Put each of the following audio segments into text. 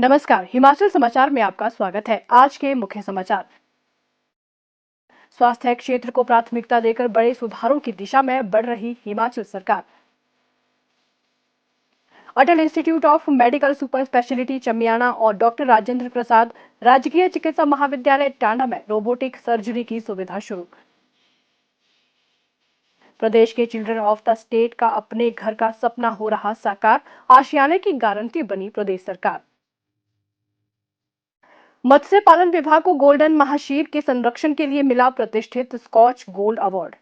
नमस्कार, हिमाचल समाचार में आपका स्वागत है। आज के मुख्य समाचार। स्वास्थ्य क्षेत्र को प्राथमिकता देकर बड़े सुधारों की दिशा में बढ़ रही हिमाचल सरकार। Atal institute of medical super speciality Chamiyana और डॉक्टर राजेंद्र प्रसाद राजकीय चिकित्सा महाविद्यालय टांडा में रोबोटिक सर्जरी की सुविधा शुरू। प्रदेश के चिल्ड्रन ऑफ द स्टेट का अपने घर का सपना हो रहा साकार, आशियाने की गारंटी बनी प्रदेश सरकार। मत्स्य पालन विभाग को गोल्डन महाशीर के संरक्षण के लिए मिला प्रतिष्ठित स्कॉच गोल्ड अवार्ड।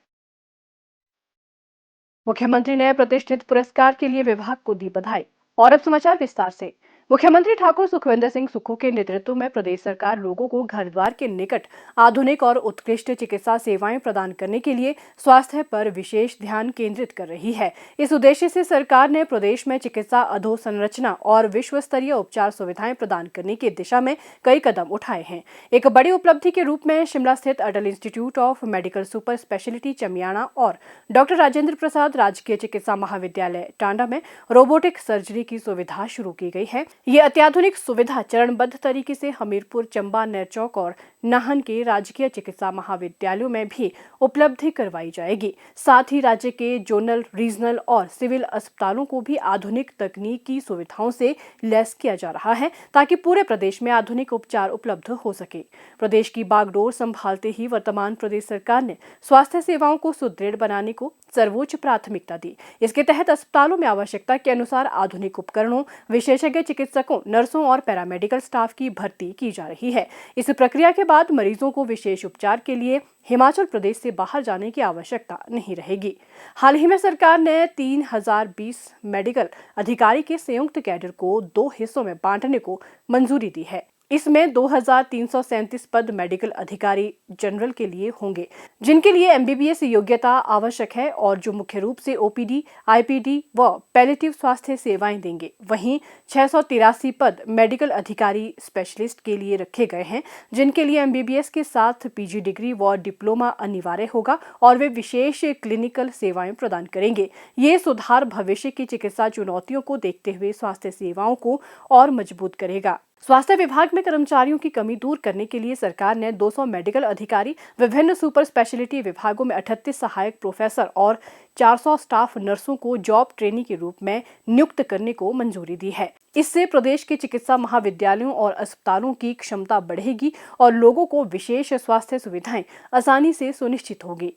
मुख्यमंत्री ने प्रतिष्ठित पुरस्कार के लिए विभाग को दी बधाई। और अब समाचार विस्तार से। मुख्यमंत्री ठाकुर सुखविंदर सिंह सुक्खू के नेतृत्व में प्रदेश सरकार लोगों को घर द्वार के निकट आधुनिक और उत्कृष्ट चिकित्सा सेवाएं प्रदान करने के लिए स्वास्थ्य पर विशेष ध्यान केंद्रित कर रही है। इस उद्देश्य से सरकार ने प्रदेश में चिकित्सा अधोसंरचना और विश्व स्तरीय उपचार सुविधाएं प्रदान करने की दिशा में कई कदम उठाए हैं। एक बड़ी उपलब्धि के रूप में शिमला स्थित Atal institute of medical super speciality Chamiyana और डॉक्टर राजेंद्र प्रसाद राजकीय चिकित्सा महाविद्यालय टांडा में रोबोटिक सर्जरी की सुविधा शुरू की गई है। ये अत्याधुनिक सुविधा चरणबद्ध तरीके से हमीरपुर, चंबा, नेरचौक और नाहन के राजकीय चिकित्सा महाविद्यालयों में भी उपलब्ध करवाई जाएगी। साथ ही राज्य के जोनल, रीजनल और सिविल अस्पतालों को भी आधुनिक तकनीक की सुविधाओं से लैस किया जा रहा है ताकि पूरे प्रदेश में आधुनिक उपचार उपलब्ध हो सके। प्रदेश की बागडोर संभालते ही वर्तमान प्रदेश सरकार ने स्वास्थ्य सेवाओं को सुदृढ़ बनाने को सर्वोच्च प्राथमिकता दी। इसके तहत अस्पतालों में आवश्यकता के अनुसार आधुनिक उपकरणों, विशेषज्ञ चिकित्सकों, नर्सों और पैरामेडिकल स्टाफ की भर्ती की जा रही है। इस प्रक्रिया के बाद मरीजों को विशेष उपचार के लिए हिमाचल प्रदेश से बाहर जाने की आवश्यकता नहीं रहेगी। हाल ही में सरकार ने 3020 मेडिकल अधिकारी के संयुक्त कैडर को 2 हिस्सों में बांटने को मंजूरी दी है। इसमें 2337 पद मेडिकल अधिकारी जनरल के लिए होंगे, जिनके लिए एमबीबीएस योग्यता आवश्यक है और जो मुख्य रूप से ओपीडी, आईपीडी व पैलेटिव स्वास्थ्य सेवाएं देंगे। वहीं 683 पद मेडिकल अधिकारी स्पेशलिस्ट के लिए रखे गए हैं, जिनके लिए एमबीबीएस के साथ पीजी डिग्री व डिप्लोमा अनिवार्य होगा और वे विशेष क्लिनिकल सेवाएं प्रदान करेंगे। ये सुधार भविष्य की चिकित्सा चुनौतियों को देखते हुए स्वास्थ्य सेवाओं को और मजबूत करेगा। स्वास्थ्य विभाग में कर्मचारियों की कमी दूर करने के लिए सरकार ने 200 मेडिकल अधिकारी, विभिन्न सुपर स्पेशलिटी विभागों में 38 सहायक प्रोफेसर और 400 स्टाफ नर्सों को जॉब ट्रेनी के रूप में नियुक्त करने को मंजूरी दी है। इससे प्रदेश के चिकित्सा महाविद्यालयों और अस्पतालों की क्षमता बढ़ेगी और लोगों को विशेष स्वास्थ्य सुविधाएं आसानी से सुनिश्चित होगी।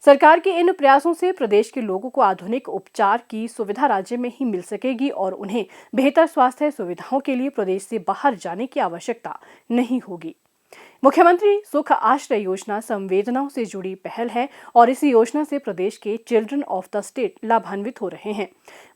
सरकार के इन प्रयासों से प्रदेश के लोगों को आधुनिक उपचार की सुविधा राज्य में ही मिल सकेगी और उन्हें बेहतर स्वास्थ्य सुविधाओं के लिए प्रदेश से बाहर जाने की आवश्यकता नहीं होगी। मुख्यमंत्री सुख आश्रय योजना संवेदनाओं से जुड़ी पहल है और इस योजना से प्रदेश के चिल्ड्रन ऑफ द स्टेट लाभान्वित हो रहे हैं।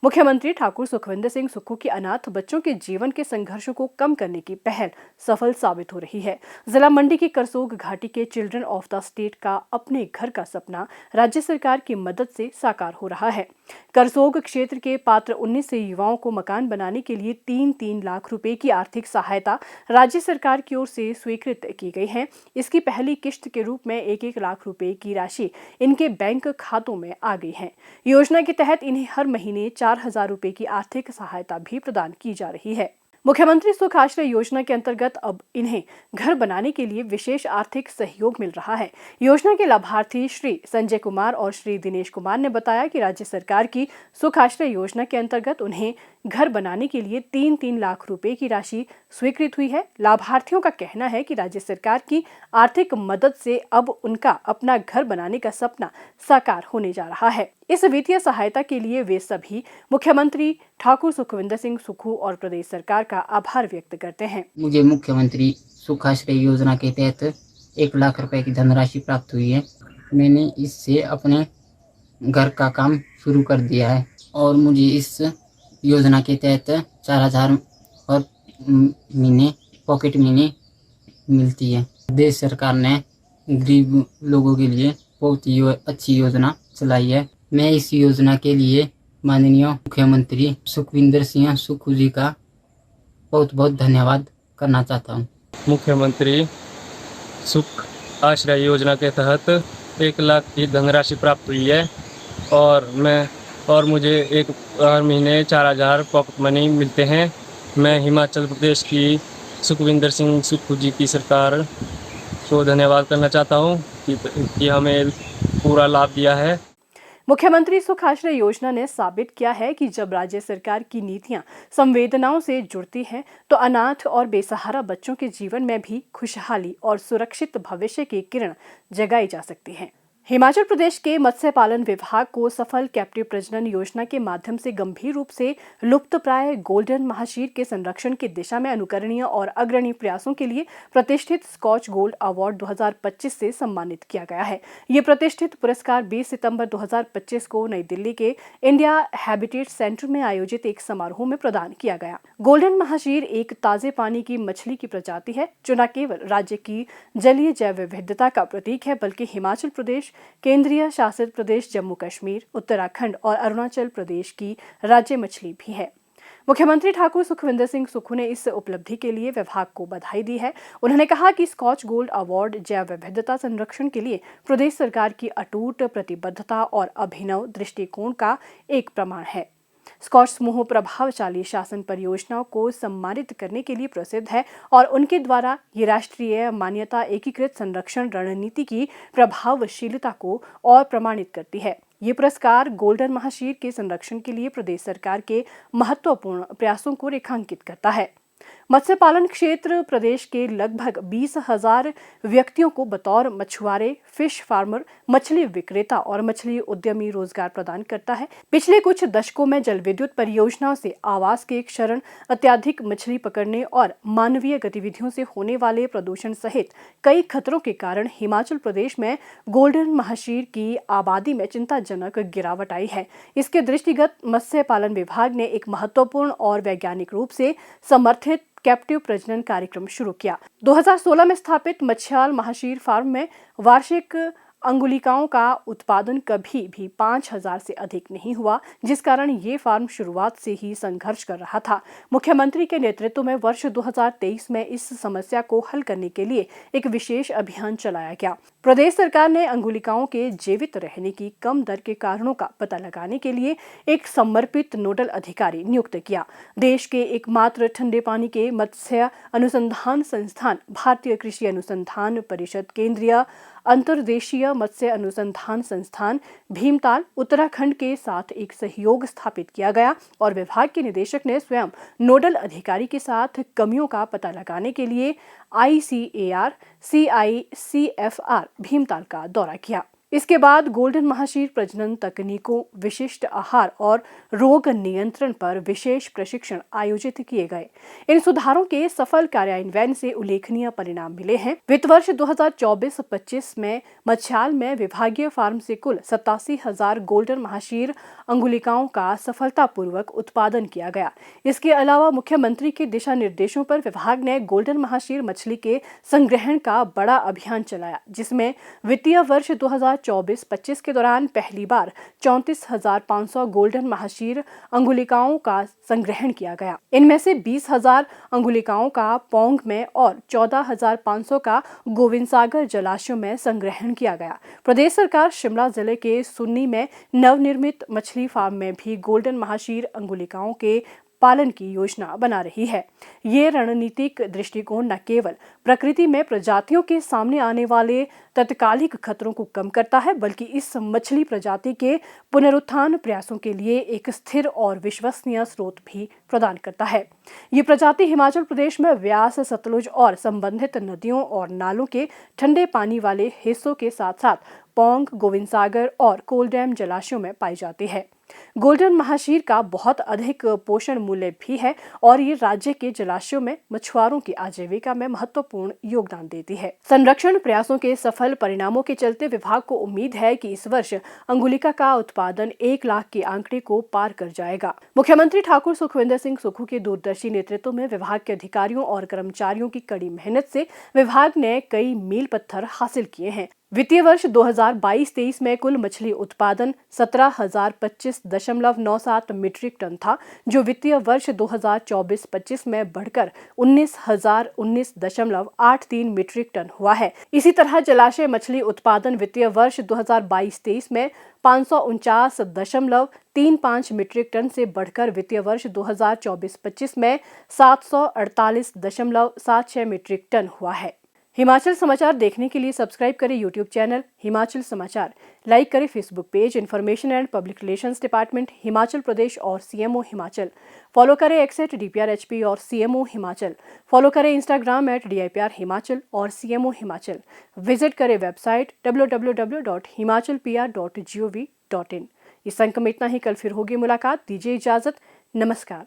मुख्यमंत्री ठाकुर सुखविंदर सिंह सुक्खू की अनाथ बच्चों के जीवन के संघर्षों को कम करने की पहल सफल साबित हो रही है। जिला मंडी की करसोग घाटी के चिल्ड्रन ऑफ द स्टेट का अपने घर का सपना राज्य सरकार की मदद से साकार हो रहा है। करसोग क्षेत्र के पात्र 19 से युवाओं को मकान बनाने के लिए 3-3 लाख रुपए की आर्थिक सहायता राज्य सरकार की ओर से स्वीकृत की गई है। इसकी पहली किश्त के रूप में 1-1 लाख रुपए की राशि इनके बैंक खातों में आ गई है। योजना के तहत इन्हें हर महीने 4000 रुपए की आर्थिक सहायता भी प्रदान की जा रही है। मुख्यमंत्री सुख आश्रय योजना के अंतर्गत अब इन्हें घर बनाने के लिए विशेष आर्थिक सहयोग मिल रहा है। योजना के लाभार्थी श्री संजय कुमार और श्री दिनेश कुमार ने बताया कि राज्य सरकार की सुख आश्रय योजना के अंतर्गत उन्हें घर बनाने के लिए 3-3 लाख रुपए की राशि स्वीकृत हुई है। लाभार्थियों का कहना है कि राज्य सरकार की आर्थिक मदद से अब उनका अपना घर बनाने का सपना साकार होने जा रहा है। इस वित्तीय सहायता के लिए वे सभी मुख्यमंत्री ठाकुर सुखविंदर सिंह सुक्खू और प्रदेश सरकार का आभार व्यक्त करते हैं। मुझे मुख्यमंत्री सुख आश्रय योजना के तहत 1 लाख रुपए की धनराशि प्राप्त हुई है। मैंने इससे अपने घर का काम शुरू कर दिया है और मुझे इस योजना के तहत 4000 और महीने पॉकेट मनी मिलती है। देश सरकार ने गरीब लोगों के लिए बहुत ही अच्छी योजना चलाई है। मैं इस योजना के लिए माननीय मुख्यमंत्री सुखविंदर सिंह सुक्खू जी का बहुत बहुत धन्यवाद करना चाहता हूँ। मुख्यमंत्री सुख आश्रय योजना के तहत 1 लाख की धनराशि प्राप्त हुई है और मुझे हर महीने 4000 पॉकेट मनी मिलते हैं मैं हिमाचल प्रदेश की सुखविंदर सिंह सुक्खू जी की सरकार को धन्यवाद करना चाहता हूँ कि हमें पूरा लाभ दिया है। मुख्यमंत्री सुख आश्रय योजना ने साबित किया है कि जब राज्य सरकार की नीतियां संवेदनाओं से जुड़ती हैं तो अनाथ और बेसहारा बच्चों के जीवन में भी खुशहाली और सुरक्षित भविष्य की किरण जगाई जा सकती है। हिमाचल प्रदेश के मत्स्य पालन विभाग को सफल कैप्टिव प्रजनन योजना के माध्यम से गंभीर रूप से लुप्तप्राय गोल्डन महाशीर के संरक्षण की दिशा में अनुकरणीय और अग्रणी प्रयासों के लिए प्रतिष्ठित स्कॉच गोल्ड अवार्ड 2025 से सम्मानित किया गया है। ये प्रतिष्ठित पुरस्कार 20 सितंबर 2025 को नई दिल्ली के इंडिया हैबिटेट सेंटर में आयोजित एक समारोह में प्रदान किया गया। गोल्डन महाशीर एक ताजे पानी की मछली की प्रजाति है जो न केवल राज्य की जलीय जैव विविधता का प्रतीक है बल्कि हिमाचल प्रदेश, केंद्रीय शासित प्रदेश जम्मू कश्मीर, उत्तराखंड और अरुणाचल प्रदेश की राज्य मछली भी है। मुख्यमंत्री ठाकुर सुखविंदर सिंह सुक्खू ने इस उपलब्धि के लिए विभाग को बधाई दी है। उन्होंने कहा कि स्कॉच गोल्ड अवार्ड जैव विविधता संरक्षण के लिए प्रदेश सरकार की अटूट प्रतिबद्धता और अभिनव दृष्टिकोण का एक प्रमाण है। स्कॉच समूह प्रभावशाली शासन परियोजनाओं को सम्मानित करने के लिए प्रसिद्ध है और उनके द्वारा ये राष्ट्रीय मान्यता एकीकृत संरक्षण रणनीति की प्रभावशीलता को और प्रमाणित करती है। ये पुरस्कार गोल्डन महाशीर के संरक्षण के लिए प्रदेश सरकार के महत्वपूर्ण प्रयासों को रेखांकित करता है। मत्स्य पालन क्षेत्र प्रदेश के लगभग 20,000 व्यक्तियों को बतौर मछुआरे, फिश फार्मर, मछली विक्रेता और मछली उद्यमी रोजगार प्रदान करता है। पिछले कुछ दशकों में जल विद्युत परियोजनाओं से आवास के क्षरण, अत्यधिक मछली पकड़ने और मानवीय गतिविधियों से होने वाले प्रदूषण सहित कई खतरों के कारण हिमाचल प्रदेश में गोल्डन महाशीर की आबादी में चिंताजनक गिरावट आई है। इसके दृष्टिगत मत्स्य पालन विभाग ने एक महत्वपूर्ण और वैज्ञानिक रूप से समर्थित कैप्टिव प्रजनन कार्यक्रम शुरू किया। 2016 में स्थापित मच्छयाल महाशीर फार्म में वार्षिक अंगुलिकाओं का उत्पादन कभी भी 5,000 से अधिक नहीं हुआ, जिस कारण ये फार्म शुरुआत से ही संघर्ष कर रहा था। मुख्यमंत्री के नेतृत्व में वर्ष 2023 में इस समस्या को हल करने के लिए एक विशेष अभियान चलाया गया। प्रदेश सरकार ने अंगुलिकाओं के जीवित रहने की कम दर के कारणों का पता लगाने के लिए एक समर्पित नोडल अधिकारी नियुक्त किया। देश के एकमात्र ठंडे पानी के मत्स्य अनुसंधान संस्थान भारतीय कृषि अनुसंधान परिषद, केंद्रीय अंतर्देशीय मत्स्य अनुसंधान संस्थान भीमताल, उत्तराखंड के साथ एक सहयोग स्थापित किया गया और विभाग के निदेशक ने स्वयं नोडल अधिकारी के साथ कमियों का पता लगाने के लिए ICAR CICFR भीमताल का दौरा किया। इसके बाद गोल्डन महाशीर प्रजनन तकनीकों, विशिष्ट आहार और रोग नियंत्रण पर विशेष प्रशिक्षण आयोजित किए गए। इन सुधारों के सफल कार्यान्वयन से उल्लेखनीय परिणाम मिले हैं। वित्त वर्ष 2024-25 में मच्छयाल में विभागीय फार्म से कुल 87,000 गोल्डन महाशीर अंगुलिकाओं का सफलतापूर्वक उत्पादन किया गया। इसके अलावा मुख्यमंत्री के दिशा निर्देशों पर विभाग ने गोल्डन महाशीर मछली के संग्रहण का बड़ा अभियान चलाया, जिसमें वित्तीय वर्ष 2024-25 के दौरान पहली बार 34,500 गोल्डन महाशीर अंगुलिकाओं का संग्रहण किया गया। इनमें से 20,000 अंगुलिकाओं का पौंग में और 14,500 का गोविंद सागर जलाशयों में संग्रहण किया गया। प्रदेश सरकार शिमला जिले के सुन्नी में नवनिर्मित मछली फार्म में भी गोल्डन महाशीर अंगुलिकाओं के पालन की योजना बना रही है। ये रणनीतिक दृष्टिकोण न केवल प्रकृति में प्रजातियों के सामने आने वाले तत्कालिक खतरों को कम करता है, बल्कि इस मछली प्रजाति के पुनरुत्थान प्रयासों के लिए एक स्थिर और विश्वसनीय स्रोत भी प्रदान करता है। ये प्रजाति हिमाचल प्रदेश में व्यास, सतलुज और संबंधित नदियों और नालों के ठंडे पानी वाले हिस्सों के साथ साथ पौंग, गोविंद सागर और कोलडैम जलाशयों में पाई जाती है। गोल्डन महाशीर का बहुत अधिक पोषण मूल्य भी है और ये राज्य के जलाशयों में मछुआरों की आजीविका में महत्वपूर्ण योगदान देती है। संरक्षण प्रयासों के सफल परिणामों के चलते विभाग को उम्मीद है कि इस वर्ष अंगुलिका का उत्पादन 1 लाख के आंकड़े को पार कर जाएगा। मुख्यमंत्री ठाकुर सुखविंदर सिंह सुक्खू के दूरदर्शी नेतृत्व में विभाग के अधिकारियों और कर्मचारियों की कड़ी मेहनत से विभाग ने कई मील पत्थर हासिल किए हैं। वित्तीय वर्ष 2022-23 में कुल मछली उत्पादन 17,025.97 मीट्रिक टन था, जो वित्तीय वर्ष 2024-25 में बढ़कर 19,019.83 मीट्रिक टन हुआ है। इसी तरह जलाशय मछली उत्पादन वित्तीय वर्ष 2022-23 में 549.35 मीट्रिक टन से बढ़कर वित्तीय वर्ष 2024-25 में 748.76 मीट्रिक टन हुआ है। हिमाचल समाचार देखने के लिए सब्सक्राइब करें यूट्यूब चैनल हिमाचल समाचार, लाइक करें Facebook page information and public relations department Himachal Pradesh और सीएमओ हिमाचल, फॉलो करें @DPRHP और सीएमओ हिमाचल, फॉलो करें इंस्टाग्राम @DIPR हिमाचल और सीएमओ हिमाचल, विजिट करें वेबसाइट www.himachalpr.gov.in। इस अंक में इतना ही, कल फिर होगी मुलाकात, दीजिए इजाजत, नमस्कार।